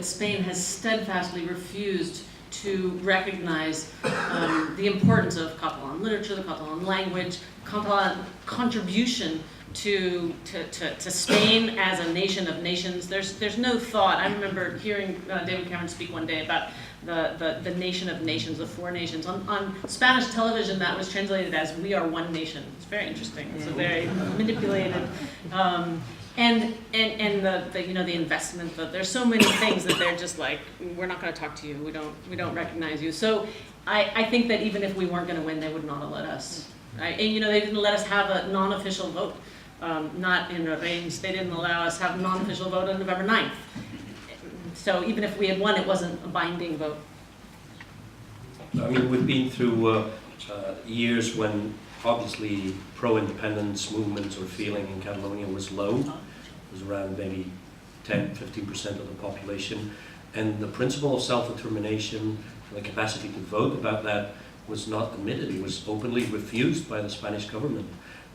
Spain has steadfastly refused to recognize the importance of Catalan literature, the Catalan language, Catalan contribution to Spain as a nation of nations. There's no thought. I remember hearing David Cameron speak one day about the nation of nations, the four nations. On Spanish television, that was translated as "we are one nation." It's very interesting. It's a very manipulated. And the investment, there's so many things that they're just like, we're not going to talk to you. We don't recognize you. So I think that even if we weren't going to win, they would not have let us. Right? And they didn't let us have a non-official vote. Not in a range. They didn't allow us to have a non-official vote on November 9th. So even if we had won, it wasn't a binding vote. I mean, we've been through years when obviously pro-independence movements or feeling in Catalonia was low. It was around maybe 10-15% of the population. And the principle of self-determination, the capacity to vote about that, was not admitted. It was openly refused by the Spanish government.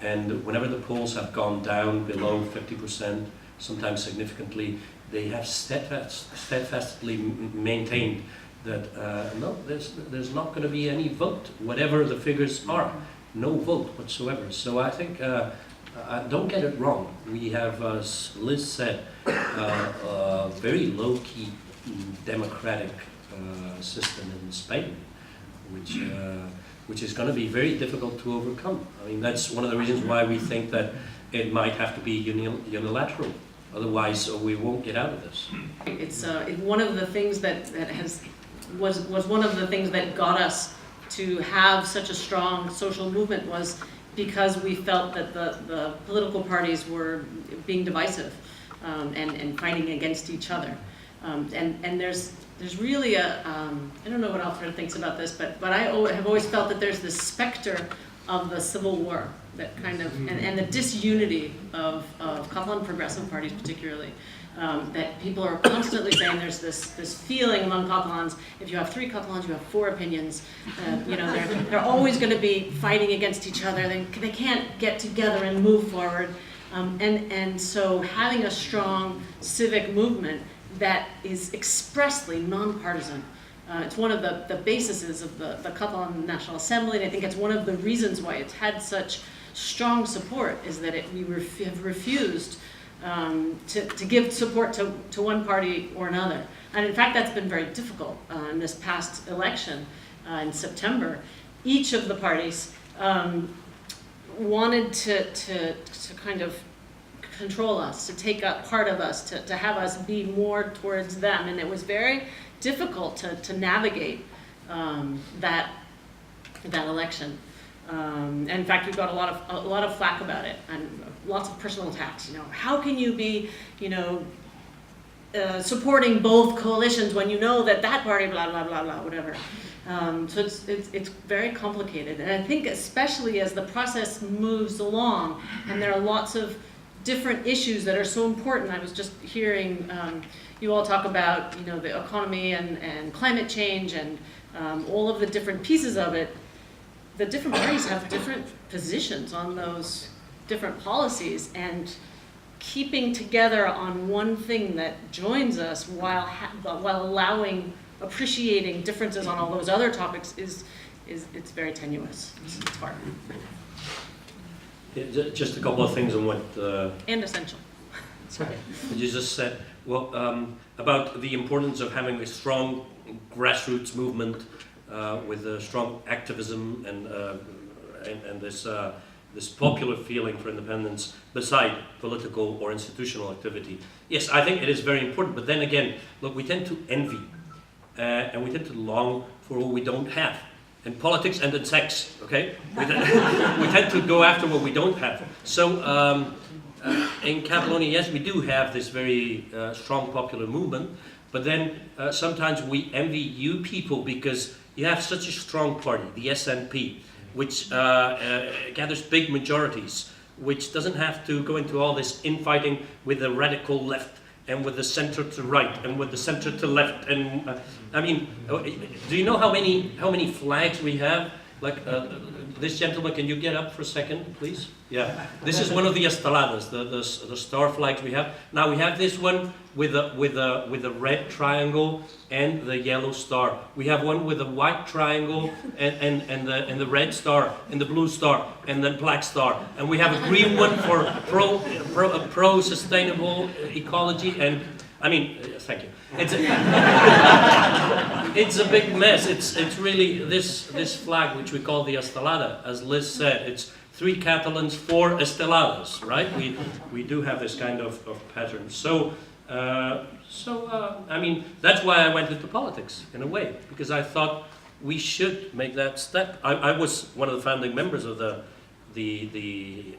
And whenever the polls have gone down below 50%, sometimes significantly, they have steadfastly maintained that no, there's not going to be any vote, whatever the figures are, no vote whatsoever. So I think, don't get it wrong, we have, as Liz said, a very low-key democratic system in Spain, which is going to be very difficult to overcome. I mean, that's one of the reasons why we think that it might have to be unilateral. Otherwise, we won't get out of this. It's one of the things that was one of the things that got us to have such a strong social movement, was because we felt that the political parties were being divisive and fighting against each other. And there's really I don't know what Alfred thinks about this, but I have always felt that there's this specter of the Civil War, that kind of, and the disunity of Catalan progressive parties particularly, that people are constantly saying there's this feeling among Catalans, if you have 3 Catalans, you have 4 opinions. They're always going to be fighting against each other. They can't get together and move forward. And so having a strong civic movement that is expressly non-partisan. It's one of the bases of the Catalan National Assembly, and I think it's one of the reasons why it's had such strong support, is that we have refused to give support to one party or another. And in fact, that's been very difficult in this past election in September. Each of the parties wanted to kind of control us, to take up part of us, to have us be more towards them, and it was very difficult to navigate that election. In fact, we got a lot of flack about it, and lots of personal attacks. How can you be, supporting both coalitions when you know that party, blah blah blah blah, whatever. So it's very complicated, and I think especially as the process moves along, and there are lots of different issues that are so important. I was just hearing you all talk about the economy and climate change and all of the different pieces of it. The different parties have different positions on those different policies, and keeping together on one thing that joins us while appreciating differences on all those other topics is very tenuous. It's hard. Yeah, just a couple of things on what and essential. Sorry. You just said. Well, about the importance of having a strong grassroots movement with a strong activism and this popular feeling for independence beside political or institutional activity. Yes, I think it is very important. But then again, look, we tend to envy and we tend to long for what we don't have. In politics and in sex, okay? We tend to go after what we don't have. So in Catalonia, yes, we do have this very strong popular movement, but then sometimes we envy you people because you have such a strong party, the SNP, which gathers big majorities, which doesn't have to go into all this infighting with the radical left and with the center to right and with the center to left. And I mean, do you know how many flags we have Like, this gentleman, can you get up for a second, please? Yeah, this is one of the esteladas, the star flags we have. Now we have this one with a red triangle and the yellow star. We have one with a white triangle and the red star and the blue star and the black star. And we have a green one for pro sustainable ecology. And I mean, thank you. It's a big mess. It's really this flag, which we call the estelada, as Liz said. It's 3 Catalans, 4 esteladas, right? We do have this kind of pattern. So I mean, that's why I went into politics in a way, because I thought we should make that step. I was one of the founding members of the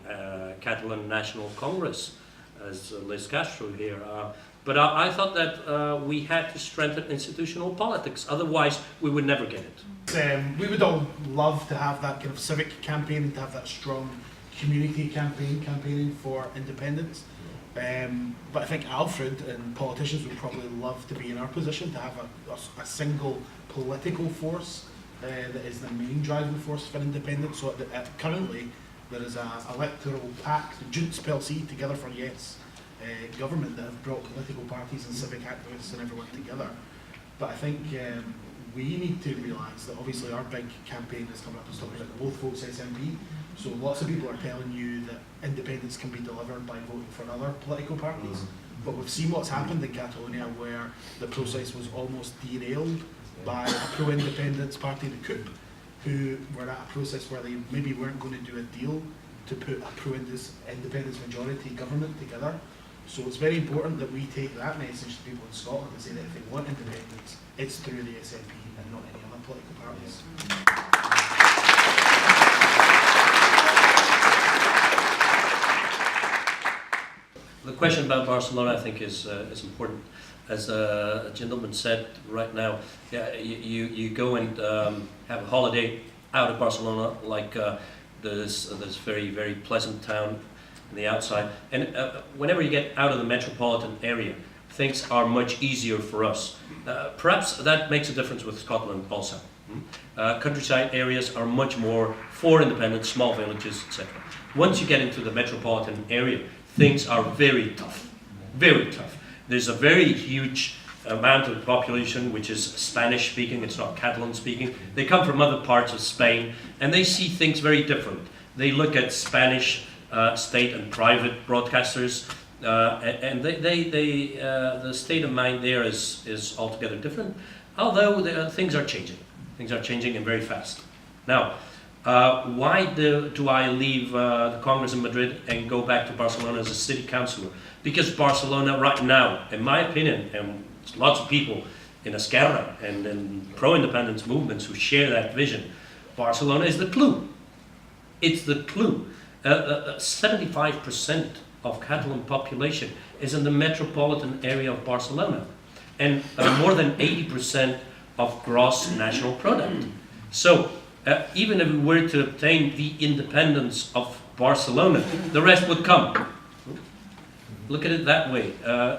Catalan National Congress, as Liz Castro here. But I thought that we had to strengthen institutional politics, otherwise we would never get it. We would all love to have that kind of civic campaign and to have that strong community campaigning for independence. But I think Alfred and politicians would probably love to be in our position, to have a single political force that is the main driving force for independence. So currently there is an electoral pact, the Junts pel Sí, Together for Yes, government that have brought political parties and civic activists and everyone together. But I think we need to realise that obviously our big campaign is coming up as talking about the Both Votes SNP. So lots of people are telling you that independence can be delivered by voting for other political parties. But we've seen what's happened in Catalonia, where the process was almost derailed by a pro-independence party, the CUP, who were at a process where they maybe weren't going to do a deal to put a pro-independence majority government together. So it's very important that we take that message to people in Scotland and say that if they want independence, it's through the SNP and not any other political parties. The question about Barcelona, I think, is important. As a gentleman said right now, yeah, you go and have a holiday out of Barcelona, like this very, very pleasant town on the outside. And whenever you get out of the metropolitan area, things are much easier for us. Perhaps that makes a difference with Scotland also. Countryside areas are much more for independence, small villages, etc. Once you get into the metropolitan area, things are very tough, very tough. There's a very huge amount of the population which is Spanish speaking, it's not Catalan speaking. They come from other parts of Spain and they see things very different. They look at Spanish state and private broadcasters and the state of mind there is altogether different, although things are changing. Things are changing and very fast. Now, why do I leave the Congress in Madrid and go back to Barcelona as a city councillor? Because Barcelona right now, in my opinion, and lots of people in Esquerra and in pro-independence movements who share that vision, Barcelona is the clue. It's the clue. 75% of Catalan population is in the metropolitan area of Barcelona, and more than 80% of gross national product. So even if we were to obtain the independence of Barcelona, the rest would come. Look at it that way.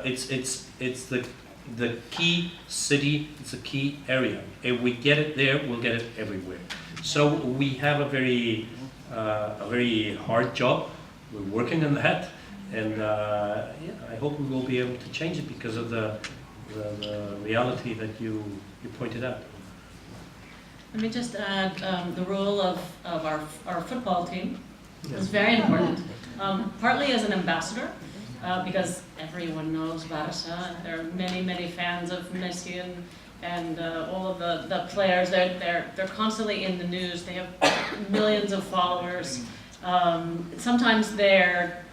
It's the key city. It's a key area. If we get it there, we'll get it everywhere. So we have a very hard job. We're working on that, and yeah, I hope we will be able to change it because of the reality that you pointed out. Let me just add the role of our football team is very important, partly as an ambassador, because everyone knows Barça. There are many fans of Messi and all of the players. They're constantly in the news. They have millions of followers. Sometimes they're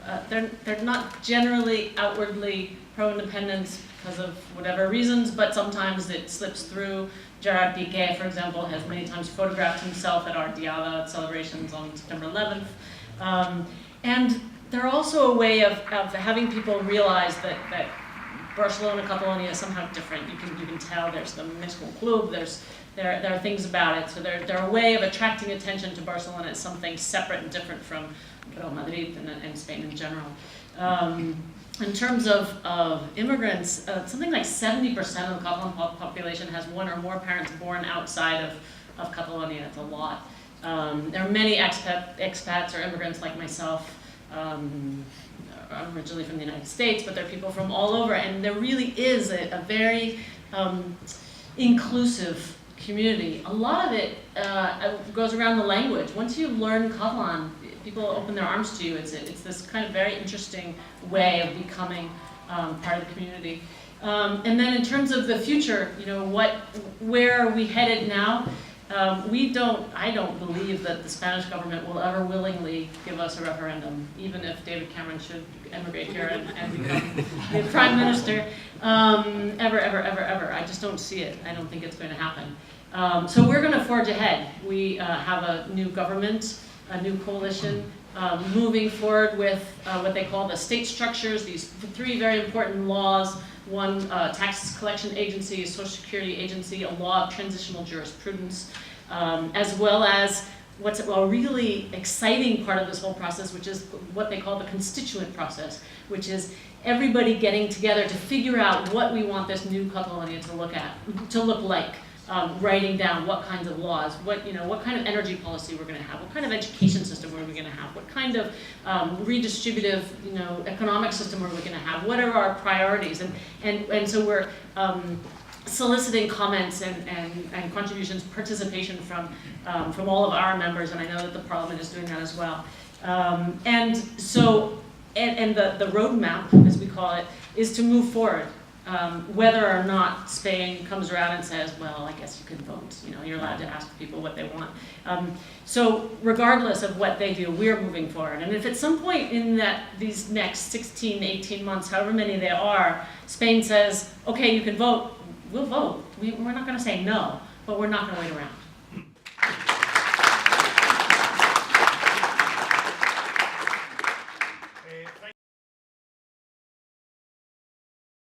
not generally outwardly pro-independence because of whatever reasons, but sometimes it slips through. Gerard Piqué, for example, has many times photographed himself at our Diada celebrations on September 11th. And they're also a way of having people realize that Barcelona, Catalonia is somehow different. You can tell there's the Mescal Club, there are things about it. So they're a way of attracting attention to Barcelona as something separate and different from Real Madrid and Spain in general. In terms of immigrants, something like 70% of the Catalan population has one or more parents born outside of Catalonia. It's a lot. There are many expats or immigrants like myself. I'm originally from the United States, but there are people from all over, and there really is a very inclusive community. A lot of it goes around the language. Once you learn Catalan, people open their arms to you. It's this kind of very interesting way of becoming part of the community. And then in terms of the future, you know, where are we headed now? I don't believe that the Spanish government will ever willingly give us a referendum, even if David Cameron should emigrate here and become the Prime Minister. Ever. I just don't see it. I don't think it's going to happen. So we're going to forge ahead. We have a new government, a new coalition, moving forward with what they call the state structures, these 3 very important laws. One, tax collection agency, a social security agency, a law of transitional jurisprudence, as well as what's a really exciting part of this whole process, which is what they call the constituent process, which is everybody getting together to figure out what we want this new Catalonia to look like. Writing down what kinds of laws, what kind of energy policy we're going to have, what kind of education system we're going to have, what kind of redistributive, economic system are we going to have, what are our priorities, and so we're soliciting comments and contributions, participation from all of our members, and I know that the Parliament is doing that as well. And the roadmap, as we call it, is to move forward. Whether or not Spain comes around and says, well, I guess you can vote, you're allowed to ask people what they want. So regardless of what they do, we're moving forward. And if at some point in these next 16, 18 months, however many there are, Spain says, okay, you can vote, we'll vote. We're not going to say no, but we're not going to wait around.